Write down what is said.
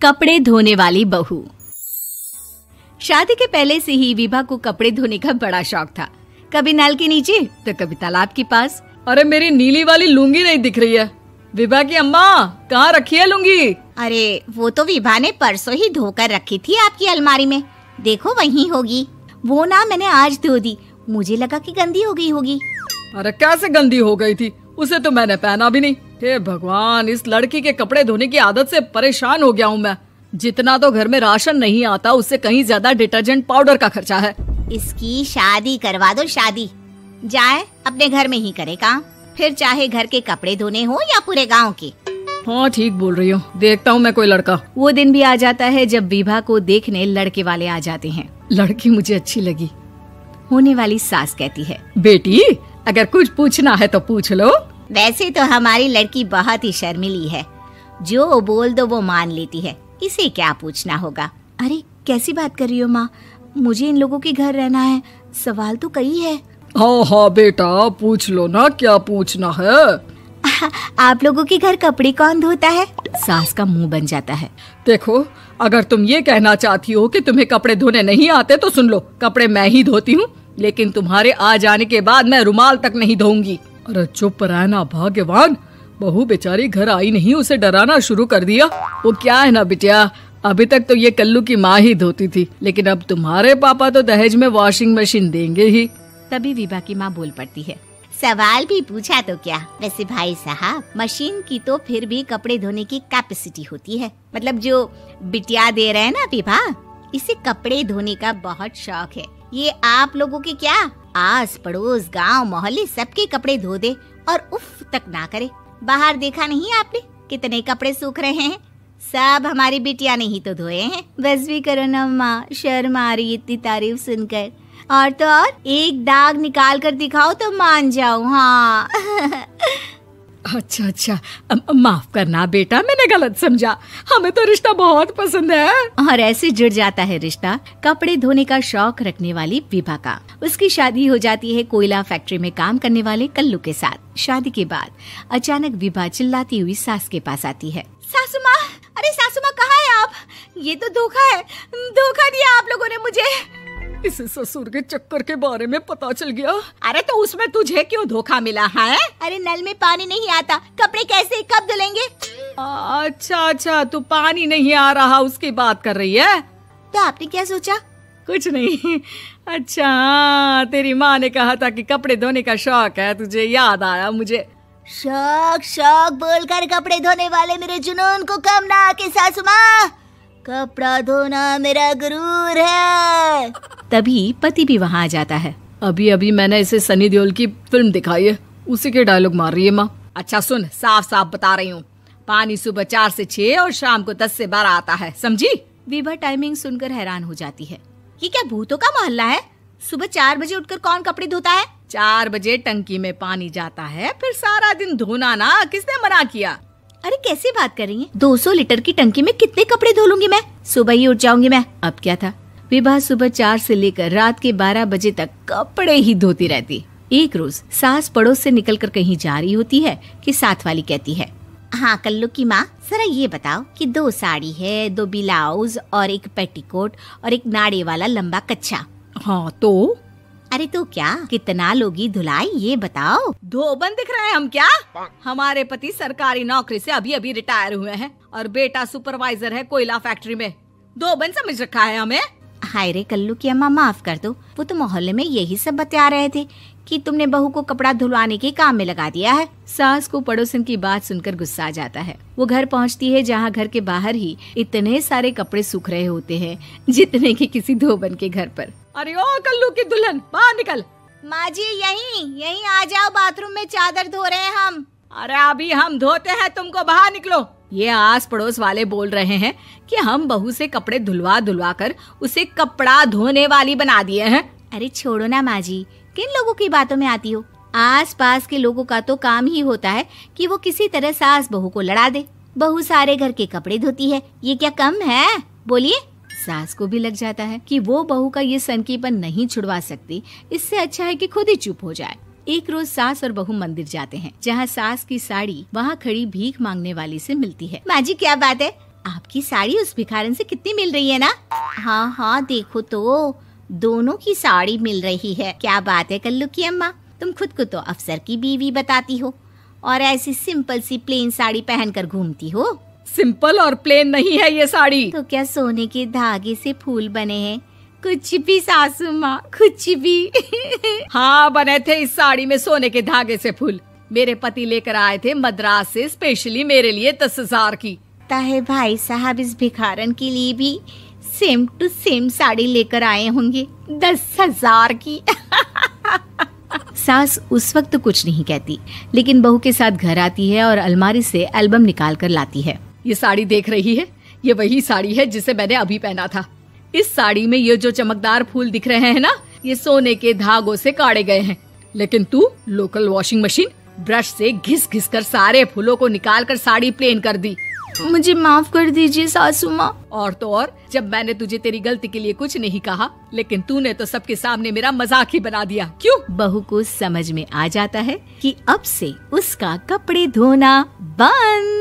कपड़े धोने वाली बहू। शादी के पहले से ही विभा को कपड़े धोने का बड़ा शौक था। कभी नल के नीचे तो कभी तालाब के पास। अरे मेरी नीली वाली लुंगी नहीं दिख रही है। विभा की अम्मा, कहाँ रखी है लुंगी? अरे वो तो विभा ने परसों ही धोकर रखी थी आपकी अलमारी में, देखो वहीं होगी। वो ना मैंने आज धो दी, मुझे लगा कि गंदी हो गई होगी। अरे कैसे गंदी हो गई थी? उसे तो मैंने पहना भी नहीं। हे भगवान, इस लड़की के कपड़े धोने की आदत से परेशान हो गया हूँ मैं। जितना तो घर में राशन नहीं आता उससे कहीं ज्यादा डिटर्जेंट पाउडर का खर्चा है। इसकी शादी करवा दो, शादी जाए अपने घर में ही करे काम, फिर चाहे घर के कपड़े धोने हो या पूरे गांव के। हाँ ठीक बोल रही हो, देखता हूँ मैं कोई लड़का। वो दिन भी आ जाता है जब विभा को देखने लड़के वाले आ जाते हैं। लड़की मुझे अच्छी लगी। होने वाली सास कहती है, बेटी अगर कुछ पूछना है तो पूछ लो। वैसे तो हमारी लड़की बहुत ही शर्मीली है, जो बोल दो वो मान लेती है, इसे क्या पूछना होगा। अरे कैसी बात कर रही हो माँ, मुझे इन लोगों के घर रहना है, सवाल तो कई है। हाँ हाँ बेटा पूछ लो ना, क्या पूछना है। आप लोगों के घर कपड़े कौन धोता है? सास का मुंह बन जाता है। देखो अगर तुम ये कहना चाहती हो कि तुम्हें कपड़े धोने नहीं आते तो सुन लो, कपड़े मैं ही धोती हूँ, लेकिन तुम्हारे आ जाने के बाद मैं रुमाल तक नहीं धोऊंगी। अरे चुप रहना भाग्यवान, बहू बेचारी घर आई नहीं, उसे डराना शुरू कर दिया। वो क्या है ना बिटिया, अभी तक तो ये कल्लू की माँ ही धोती थी, लेकिन अब तुम्हारे पापा तो दहेज में वॉशिंग मशीन देंगे ही। तभी विभा की माँ बोल पड़ती है, सवाल भी पूछा तो क्या। वैसे भाई साहब, मशीन की तो फिर भी कपड़े धोने की कैपेसिटी होती है, मतलब जो बिटिया दे रहे हैं ना विभा, इसे कपड़े धोने का बहुत शौक है। ये आप लोगों के क्या आस पड़ोस गांव मोहल्ले सबके कपड़े धो दे और उफ तक ना करे। बाहर देखा नहीं आपने कितने कपड़े सूख रहे हैं, सब हमारी बिटिया ने ही तो धोए हैं। बस भी करो ना माँ, शर्म आ रही इतनी तारीफ सुनकर। और तो और एक दाग निकाल कर दिखाओ तो मान जाऊं। हाँ अच्छा अच्छा, माफ करना बेटा, मैंने गलत समझा, हमें तो रिश्ता बहुत पसंद है। और ऐसे जुड़ जाता है रिश्ता कपड़े धोने का शौक रखने वाली विभा का। उसकी शादी हो जाती है कोयला फैक्ट्री में काम करने वाले कल्लू के साथ। शादी के बाद अचानक विभा चिल्लाती हुई सास के पास आती है। सासू माँ, अरे सासू माँ कहाँ है आप? ये तो धोखा है, धोखा दिया आप लोगों ने मुझे। इसे ससुर के चक्कर के बारे में पता चल गया। अरे तो उसमें तुझे क्यों धोखा मिला है? अरे नल में पानी नहीं आता, कपड़े कैसे कब धुलेंगे? अच्छा अच्छा, तू पानी नहीं आ रहा उसकी बात कर रही है। तो आपने क्या सोचा? कुछ नहीं। अच्छा तेरी माँ ने कहा था कि कपड़े धोने का शौक है तुझे, याद आया मुझे। शौक शौक बोलकर कपड़े धोने वाले मेरे जुनून को कम ना आके सासू माँ, कपड़ा धोना मेरा गुरूर है। तभी पति भी वहाँ आ जाता है। अभी अभी मैंने इसे सनी देओल की फिल्म दिखाई है, उसी के डायलॉग मार रही है माँ। अच्छा सुन, साफ साफ बता रही हूँ, पानी सुबह 4 से 6 और शाम को 10 से 12 आता है, समझी? विभा टाइमिंग सुनकर हैरान हो जाती है। ये क्या भूतों का मोहल्ला है? सुबह 4 बजे उठकर कौन कपड़े धोता है? 4 बजे टंकी में पानी जाता है, फिर सारा दिन धोना ना, किसने मना किया? अरे कैसी बात कर रही हैं? 200 लीटर की टंकी में कितने कपड़े धो लूंगी मैं, सुबह ही उठ जाऊंगी मैं। अब क्या था, विभा सुबह 4 से लेकर रात के 12 बजे तक कपड़े ही धोती रहती। एक रोज सास पड़ोस से निकलकर कहीं जा रही होती है कि साथ वाली कहती है, हाँ कल्लू की माँ, जरा ये बताओ कि 2 साड़ी है, 2 ब्लाउज और एक पेटीकोट और एक नाड़े वाला लंबा कच्छा। हाँ तो? अरे तो क्या, कितना लोगी धुलाई ये बताओ। धोबन दिख रहे हैं हम क्या? हमारे पति सरकारी नौकरी से अभी अभी रिटायर हुए हैं और बेटा सुपरवाइजर है कोयला फैक्ट्री में। धोबन समझ रखा है हमें। हाय रे कल्लू की अम्मा, माफ कर दो, वो तो मोहल्ले में यही सब बता रहे थे कि तुमने बहू को कपड़ा धुलवाने के काम में लगा दिया है। सास को पड़ोसन की बात सुनकर गुस्सा आ जाता है। वो घर पहुंचती है जहां घर के बाहर ही इतने सारे कपड़े सूख रहे होते हैं जितने कि किसी धोबन के घर पर। अरे ओ कल्लू की दुल्हन, बाहर निकल। माँ जी यहीं आ जाओ, बाथरूम में चादर धो रहे हैं हम। अरे अभी हम धोते हैं, तुमको बाहर निकलो। ये आस पड़ोस वाले बोल रहे हैं कि हम बहू से कपड़े धुलवा धुलवा कर उसे कपड़ा धोने वाली बना दिए हैं। अरे छोड़ो ना माँ जी, किन लोगों की बातों में आती हो? आस पास के लोगों का तो काम ही होता है कि वो किसी तरह सास बहू को लड़ा दे। बहू सारे घर के कपड़े धोती है, ये क्या कम है? बोलिए। सास को भी लग जाता है कि वो बहू का ये सनकीपन नहीं छुड़वा सकती, इससे अच्छा है कि खुद ही चुप हो जाए। एक रोज सास और बहू मंदिर जाते हैं, जहाँ सास की साड़ी वहाँ खड़ी भीख मांगने वाली से मिलती है। माँ जी क्या बात है, आपकी साड़ी उस भिखारन से कितनी मिल रही है ना? हाँ हाँ देखो तो, दोनों की साड़ी मिल रही है। क्या बात है कल्लू की अम्मा, तुम खुद को तो अफसर की बीवी बताती हो और ऐसी सिंपल सी प्लेन साड़ी पहनकर घूमती हो। सिंपल और प्लेन नहीं है ये साड़ी। तो क्या सोने के धागे से फूल बने हैं? कुछ भी सासू माँ, कुछ भी। हाँ बने थे इस साड़ी में सोने के धागे से फूल। मेरे पति लेकर आए थे मद्रास से स्पेशली मेरे लिए 10,000 की। ताहे भाई साहब इस भिखारन के लिए भी सेम टू सेम साड़ी लेकर आए होंगे 10,000 की। सास उस वक्त तो कुछ नहीं कहती, लेकिन बहू के साथ घर आती है और अलमारी से एल्बम निकाल कर लाती है। ये साड़ी देख रही है, ये वही साड़ी है जिसे मैंने अभी पहना था। इस साड़ी में ये जो चमकदार फूल दिख रहे हैं ना, ये सोने के धागों से काढ़े गए हैं। लेकिन तू लोकल वॉशिंग मशीन ब्रश से घिस घिस कर सारे फूलों को निकाल कर साड़ी प्लेन कर दी। मुझे माफ कर दीजिए सासू माँ। और तो और, जब मैंने तुझे तेरी गलती के लिए कुछ नहीं कहा, लेकिन तूने तो सबके सामने मेरा मजाक ही बना दिया। क्यों? बहू को समझ में आ जाता है कि अब से उसका कपड़े धोना बंद।